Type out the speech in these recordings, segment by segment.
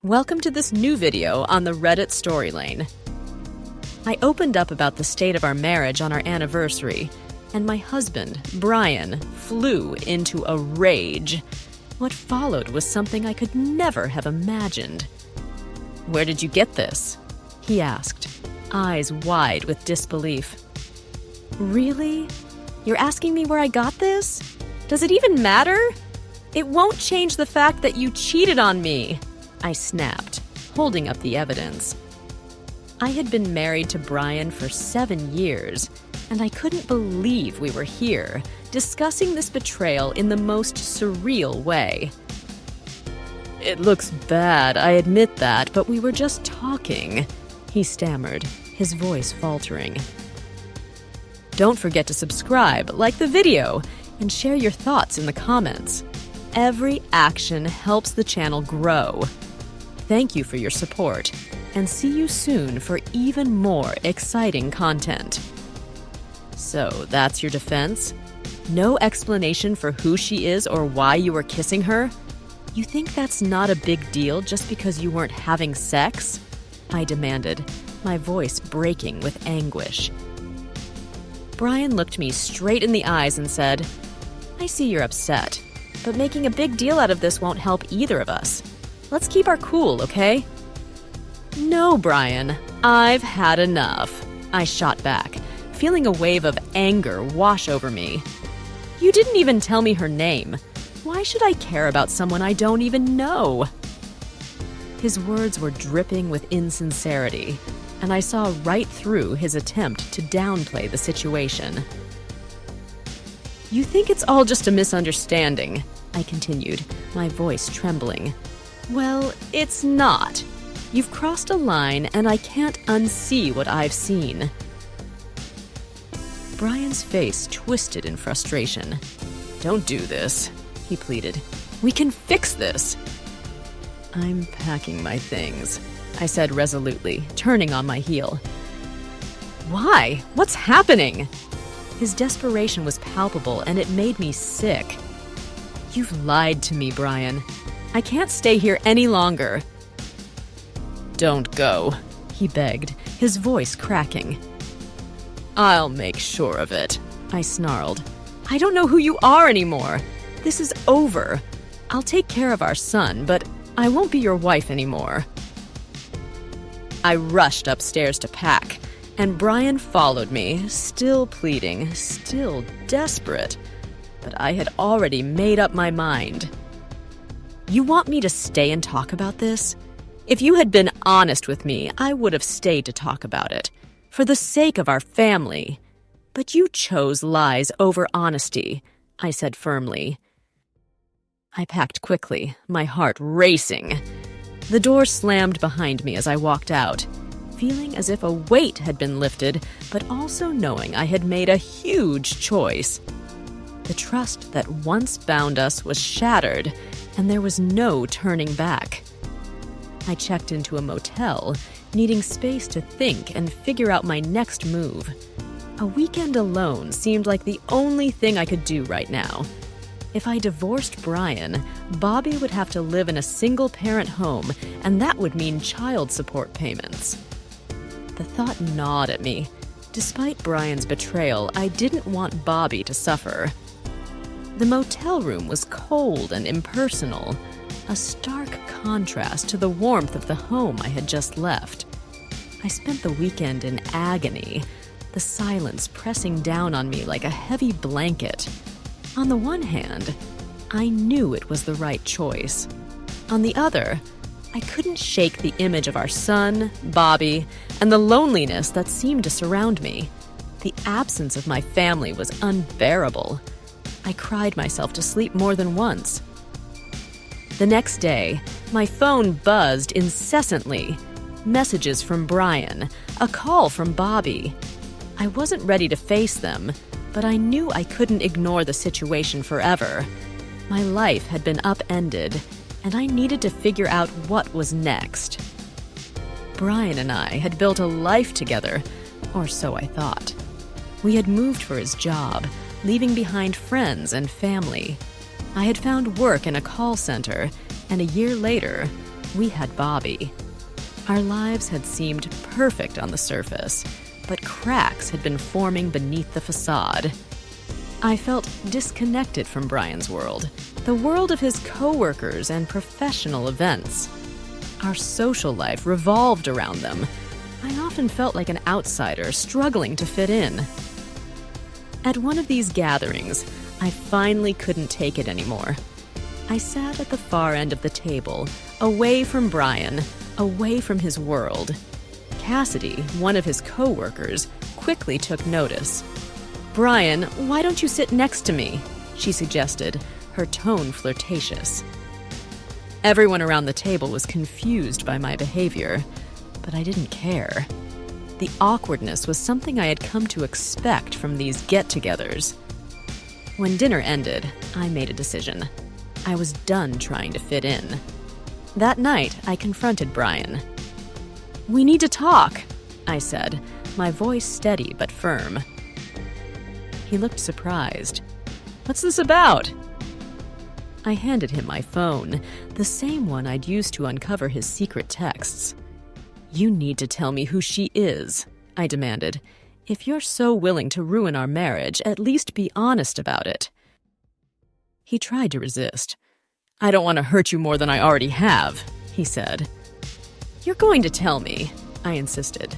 Welcome to this new video on the Reddit Storylane. I opened up about the state of our marriage on our anniversary, and my husband, Brian, flew into a rage. What followed was something I could never have imagined. "Where did you get this?" he asked, eyes wide with disbelief. "Really? You're asking me where I got this? Does it even matter? It won't change the fact that you cheated on me," I snapped, holding up the evidence. I had been married to Brian for 7 years, and I couldn't believe we were here, discussing this betrayal in the most surreal way. "It looks bad, I admit that, but we were just talking," he stammered, his voice faltering. Don't forget to subscribe, like the video, and share your thoughts in the comments. Every action helps the channel grow. Thank you for your support, and see you soon for even more exciting content. So, that's your defense? No explanation for who she is or why you were kissing her? You think that's not a big deal just because you weren't having sex? I demanded, my voice breaking with anguish. Brian looked me straight in the eyes and said, "I see you're upset, but making a big deal out of this won't help either of us. Let's keep our cool, okay?" "No, Brian, I've had enough," I shot back, feeling a wave of anger wash over me. "You didn't even tell me her name. Why should I care about someone I don't even know?" His words were dripping with insincerity, and I saw right through his attempt to downplay the situation. "You think it's all just a misunderstanding," I continued, my voice trembling. "Well, it's not. You've crossed a line, and I can't unsee what I've seen." Brian's face twisted in frustration. "Don't do this," he pleaded. "We can fix this." "I'm packing my things," I said resolutely, turning on my heel. "Why? What's happening?" His desperation was palpable, and it made me sick. "You've lied to me, Brian. I can't stay here any longer." "Don't go," he begged, his voice cracking. "I'll make sure of it," I snarled. "I don't know who you are anymore. This is over. I'll take care of our son, but I won't be your wife anymore." I rushed upstairs to pack, and Brian followed me, still pleading, still desperate. But I had already made up my mind. "You want me to stay and talk about this? If you had been honest with me, I would have stayed to talk about it, for the sake of our family. But you chose lies over honesty," I said firmly. I packed quickly, my heart racing. The door slammed behind me as I walked out, feeling as if a weight had been lifted, but also knowing I had made a huge choice. The trust that once bound us was shattered, and there was no turning back. I checked into a motel, needing space to think and figure out my next move. A weekend alone seemed like the only thing I could do right now. If I divorced Brian, Bobby would have to live in a single-parent home, and that would mean child support payments. The thought gnawed at me. Despite Brian's betrayal, I didn't want Bobby to suffer. The motel room was cold and impersonal, a stark contrast to the warmth of the home I had just left. I spent the weekend in agony, the silence pressing down on me like a heavy blanket. On the one hand, I knew it was the right choice. On the other, I couldn't shake the image of our son, Bobby, and the loneliness that seemed to surround me. The absence of my family was unbearable. I cried myself to sleep more than once. The next day, my phone buzzed incessantly. Messages from Brian, a call from Bobby. I wasn't ready to face them, but I knew I couldn't ignore the situation forever. My life had been upended, and I needed to figure out what was next. Brian and I had built a life together, or so I thought. We had moved for his job, leaving behind friends and family. I had found work in a call center, and a year later, we had Bobby. Our lives had seemed perfect on the surface, but cracks had been forming beneath the facade. I felt disconnected from Brian's world, the world of his coworkers and professional events. Our social life revolved around them. I often felt like an outsider struggling to fit in. At one of these gatherings, I finally couldn't take it anymore. I sat at the far end of the table, away from Brian, away from his world. Cassidy, one of his co-workers, quickly took notice. "Brian, why don't you sit next to me?" she suggested, her tone flirtatious. Everyone around the table was confused by my behavior, but I didn't care. The awkwardness was something I had come to expect from these get-togethers. When dinner ended, I made a decision. I was done trying to fit in. That night, I confronted Brian. "We need to talk," I said, my voice steady but firm. He looked surprised. "What's this about?" I handed him my phone, the same one I'd used to uncover his secret texts. "You need to tell me who she is," I demanded. "If you're so willing to ruin our marriage, at least be honest about it." He tried to resist. "I don't want to hurt you more than I already have," he said. "You're going to tell me," I insisted.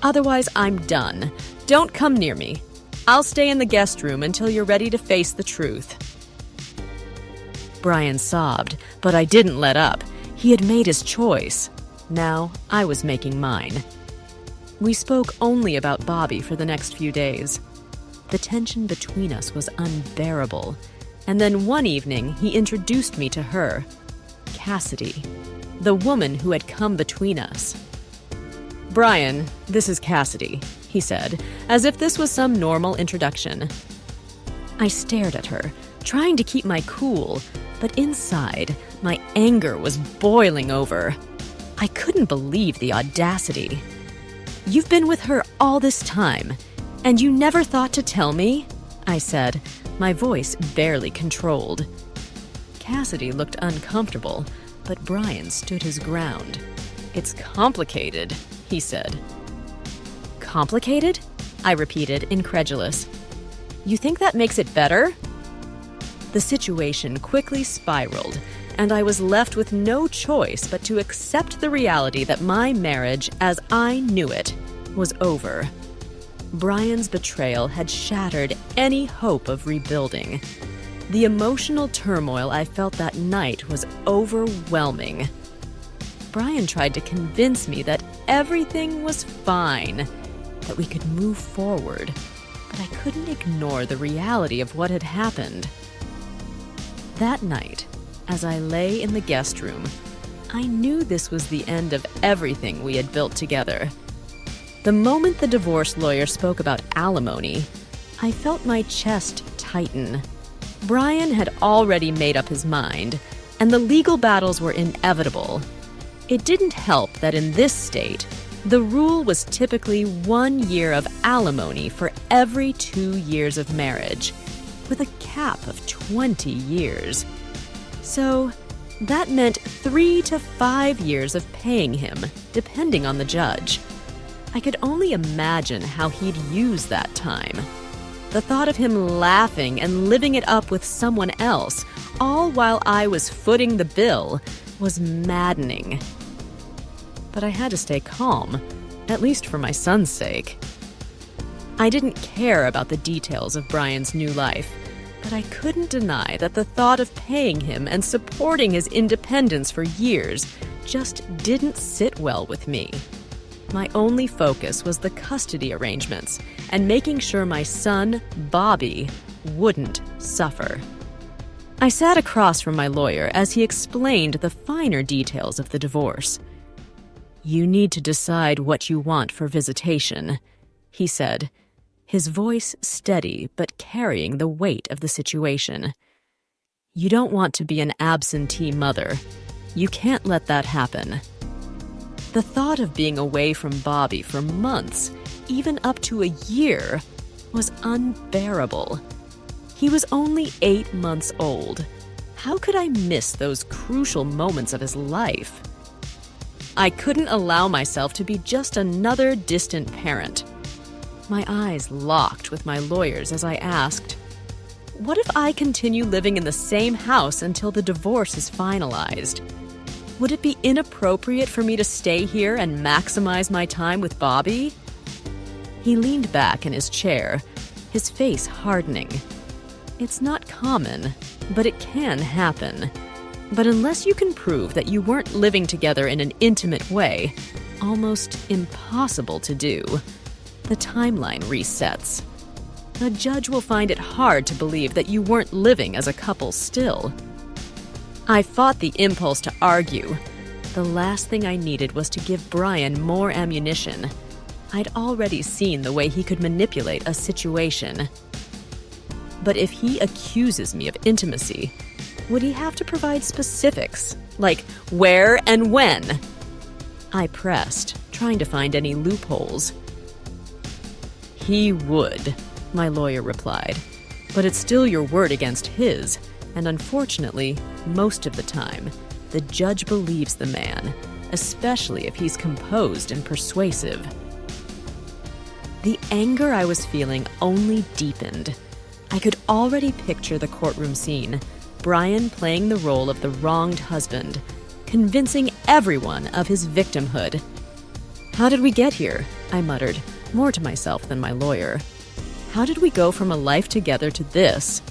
"Otherwise, I'm done. Don't come near me. I'll stay in the guest room until you're ready to face the truth." Brian sobbed, but I didn't let up. He had made his choice. Now I was making mine. We spoke only about Bobby for the next few days. The tension between us was unbearable. And then one evening, he introduced me to her, Cassidy, the woman who had come between us. "Brian, this is Cassidy," he said, as if this was some normal introduction. I stared at her, trying to keep my cool, but inside, my anger was boiling over. I couldn't believe the audacity. "You've been with her all this time, and you never thought to tell me?" I said, my voice barely controlled. Cassidy looked uncomfortable, but Brian stood his ground. "It's complicated," he said. "Complicated?" I repeated, incredulous. "You think that makes it better?" The situation quickly spiraled, and I was left with no choice but to accept the reality that my marriage, as I knew it, was over. Brian's betrayal had shattered any hope of rebuilding. The emotional turmoil I felt that night was overwhelming. Brian tried to convince me that everything was fine, that we could move forward, but I couldn't ignore the reality of what had happened. That night, as I lay in the guest room, I knew this was the end of everything we had built together. The moment the divorce lawyer spoke about alimony, I felt my chest tighten. Brian had already made up his mind, and the legal battles were inevitable. It didn't help that in this state, the rule was typically 1 year of alimony for every 2 years of marriage, with a cap of 20 years. So, that meant 3 to 5 years of paying him, depending on the judge. I could only imagine how he'd use that time. The thought of him laughing and living it up with someone else, all while I was footing the bill, was maddening. But I had to stay calm, at least for my son's sake. I didn't care about the details of Brian's new life, but I couldn't deny that the thought of paying him and supporting his independence for years just didn't sit well with me. My only focus was the custody arrangements and making sure my son, Bobby, wouldn't suffer. I sat across from my lawyer as he explained the finer details of the divorce. "You need to decide what you want for visitation," he said, his voice steady but carrying the weight of the situation. "You don't want to be an absentee mother. You can't let that happen." The thought of being away from Bobby for months, even up to a year, was unbearable. He was only 8 months old. How could I miss those crucial moments of his life? I couldn't allow myself to be just another distant parent. My eyes locked with my lawyers as I asked, what if I continue living in the same house until the divorce is finalized? Would it be inappropriate for me to stay here and maximize my time with Bobby? He leaned back in his chair, his face hardening. It's not common, but it can happen. But unless you can prove that you weren't living together in an intimate way, almost impossible to do, the timeline resets. A judge will find it hard to believe that you weren't living as a couple still. I fought the impulse to argue. The last thing I needed was to give Brian more ammunition. I'd already seen the way he could manipulate a situation. But if he accuses me of intimacy, would he have to provide specifics, like where and when? I pressed, trying to find any loopholes. He would, my lawyer replied, but it's still your word against his, and unfortunately, most of the time, the judge believes the man, especially if he's composed and persuasive. The anger I was feeling only deepened. I could already picture the courtroom scene, Brian playing the role of the wronged husband, convincing everyone of his victimhood. How did we get here? I muttered, more to myself than my lawyer. How did we go from a life together to this?